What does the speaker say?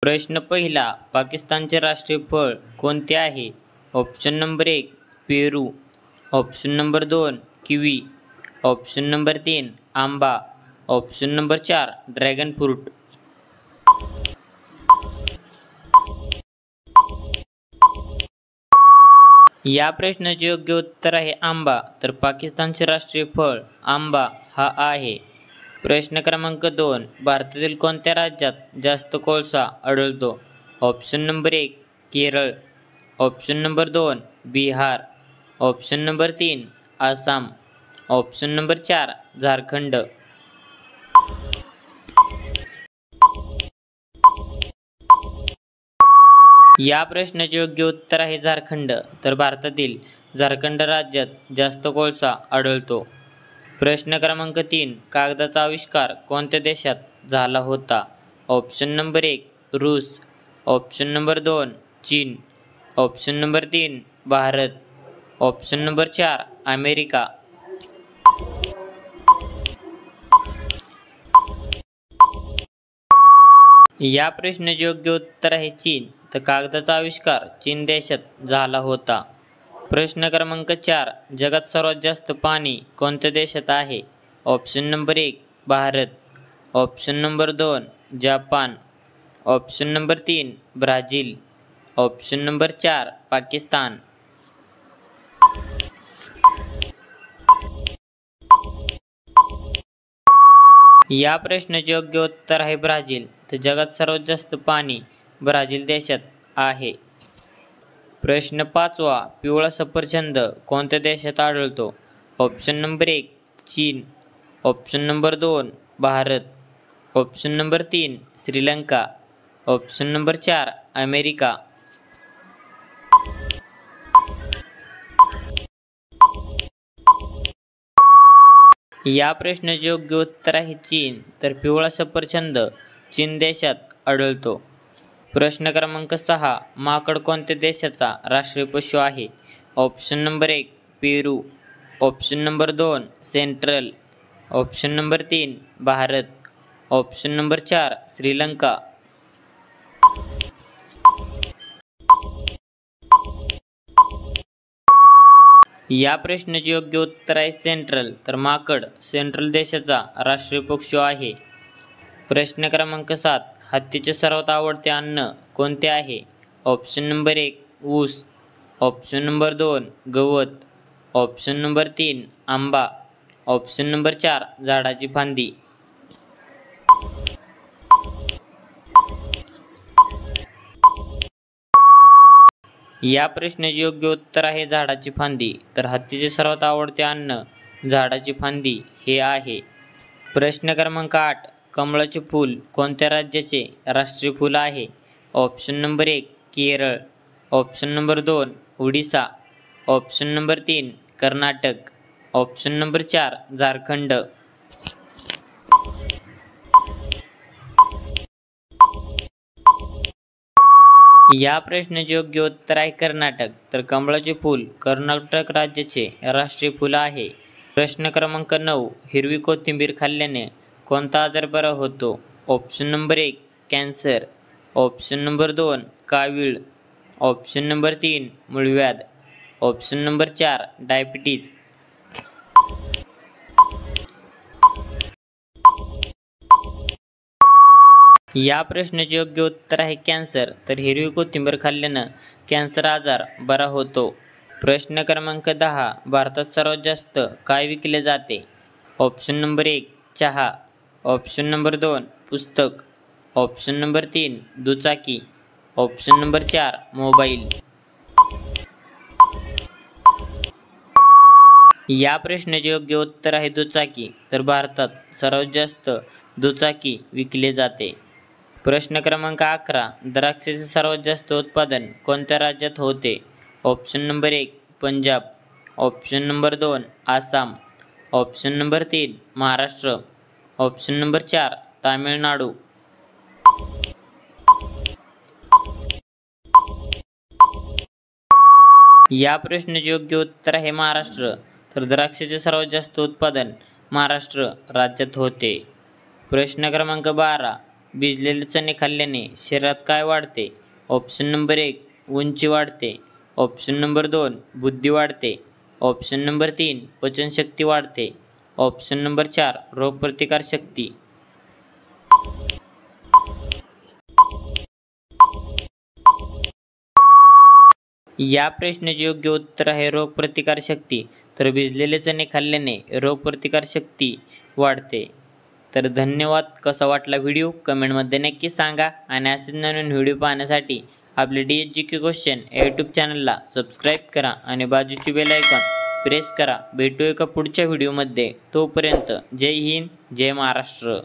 प्रश्न पहिला, पाकिस्तानचे राष्ट्रीय फळ कोणते आहे? ऑप्शन नंबर 1 पेरू, option number 2 kiwi, option number 3 आंबा, ऑप्शन नंबर 4 ड्रॅगन फ्रूट. या प्रश्नाचे योग्य उत्तर आहे आंबा. तर पाकिस्तानचे राष्ट्रीय फळ आंबा हा आहे. प्रश्न क्रमांक 2, भारतातील कोणत्या राज्यात जास्त कोळसा आढळतो? Option number 1 Kerala, option number 2 Bihar, option number 3 Assam, option number 4 Jharkhand. या प्रश्नाचे योग्य उत्तर आहे झारखंड. तर भारतातील झारखंड राज्यात जास्त कोळसा आढळतो. प्रश्न क्रमांक 3, कागदाचा आविष्कार कोणत्या देशात झाला होता? ऑप्शन नंबर 1 रूस, ऑप्शन नंबर 2 चीन, option number 3 Bharat, option number 4 America. या प्रश्नाचे योग्य उत्तर आहे चीन. तर कागदाचा आविष्कार चीन देशात झाला होता. प्रश्न क्रमांक 4, जगात सर्वात जास्त पाणी कोणत्या देशात आहे? Option number 1 Bharat, option number 2 Japan, option number 3 Brazil, option number 4 Pakistan. या प्रश्नाचे योग्य उत्तर आहे ब्राझील. तर जगात सर्वात जास्त पाणी ब्राझील देशात आहे. प्रश्न 5वा, पिवळा सफरचंद कोणत्या देशात आढळतो? ऑप्शन नंबर 1 चीन, option number 2 Bharat, option number 3 Sri Lanka, option number 4 America. या प्रश्नाचे योग्य उत्तर आहे चीन. तर पिवळा सफरचंद चीन देशात आढळतो. प्रश्न क्रमांक 6, माकड कोणत्या देशाचा राष्ट्रीय पशु आहे? ऑप्शन नंबर 1 पेरू, option number 2 central, option number 3 Bharat, option number 4 Sri Lanka. या प्रश्नाचे योग्य उत्तर आहे सेंट्रल. तर माकड सेंट्रल देशाचा राष्ट्रीय पशु आहे. प्रश्न क्रमांक 7, हत्तीचे सर्वात आवडते अन्न कोणते आहे? ऑप्शन नंबर 1 ऊस, ऑप्शन नंबर 2 गवत, ऑप्शन नंबर 3 आंबा, ऑप्शन नंबर 4 झाडाची फांदी. या प्रश्नाचे योग्य उत्तर आहे झाडाची फांदी. तर हत्तीचे सर्वात आवडते अन्न झाडाची फांदी हे आहे. प्रश्न क्रमांक 8, कमळाचे फूल कोणत्या राज्याचे राष्ट्रीय फूल आहे? Option number 1 Kerala, option number 2 Odisha, option number 3 Karnataka, option number 4 Jharkhand. या प्रश्नाचे योग्य उत्तर आहे कर्नाटक. तर कमळाचे फूल कर्नाटक राज्याचे राष्ट्रीय फूल आहे. प्रश्न क्रमांक 9, हिरवी कोथिंबीर खाल्ल्याने कोणता आजार बरा होतो? Option number 1 cancer, option number 2 कावीळ, ऑप्शन नंबर 3 मूळव्याध, ऑप्शन नंबर 4 डायबिटीज. या प्रश्नाचे योग्य उत्तर आहे कॅन्सर. तर हिरवी कोथिंबीर खाल्ल्यानं कॅन्सर आजार बरा होतो. प्रश्न क्रमांक 10, भारतात सर्वात जास्त काय विकले जाते? ऑप्शन नंबर 1 चहा, ऑप्शन नंबर 2 पुस्तक, ऑप्शन नंबर 3 दुचाकी, ऑप्शन नंबर 4 मोबाईल. या प्रश्नाचे योग्य उत्तर आहे दुचाकी. तर भारतात सर्वात जास्त दुचाकी विकले जाते. प्रश्न क्रमांक 11, द्राक्षाचे सर्वात जास्त उत्पादन कोणत्या राज्यात होते? Option number 1 Punjab, option number 2 Assam, option number 3 Maharashtra, option number 4 Tamil Nadu. या प्रश्नाचे योग्य उत्तर आहे महाराष्ट्र. तर द्राक्षाचे सर्वात जास्त उत्पादन महाराष्ट्र राज्यात होते. प्रश्न क्रमांक 12, भिजलेले चणे खाल्ल्याने शरीरात काय वाढते? ऑप्शन नंबर 1 उंची वाढते, ऑप्शन नंबर 2 बुद्धी वाढते, ऑप्शन नंबर 3 पचनशक्ती वाढते, ऑप्शन नंबर 4 रोगप्रतिकारशक्ती. या प्रश्नाचे योग्य उत्तर आहे रोगप्रतिकारशक्ती. तर भिजलेले चणे खाल्ल्याने रोगप्रतिकारशक्ती वाढते. तर धन्यवाद. कसा वाटला व्हिडिओ कमेंटमध्ये नक्की सांगा आणि असेच नवीन व्हिडिओ पाहण्यासाठी आपले DSGK क्वेश्चन या यूट्यूब चॅनलला सबस्क्राईब करा आणि बाजूची बेल आयकॉन प्रेस करा. भेटू एका पुढच्या व्हिडिओमध्ये. तोपर्यंत जय हिंद, जय महाराष्ट्र.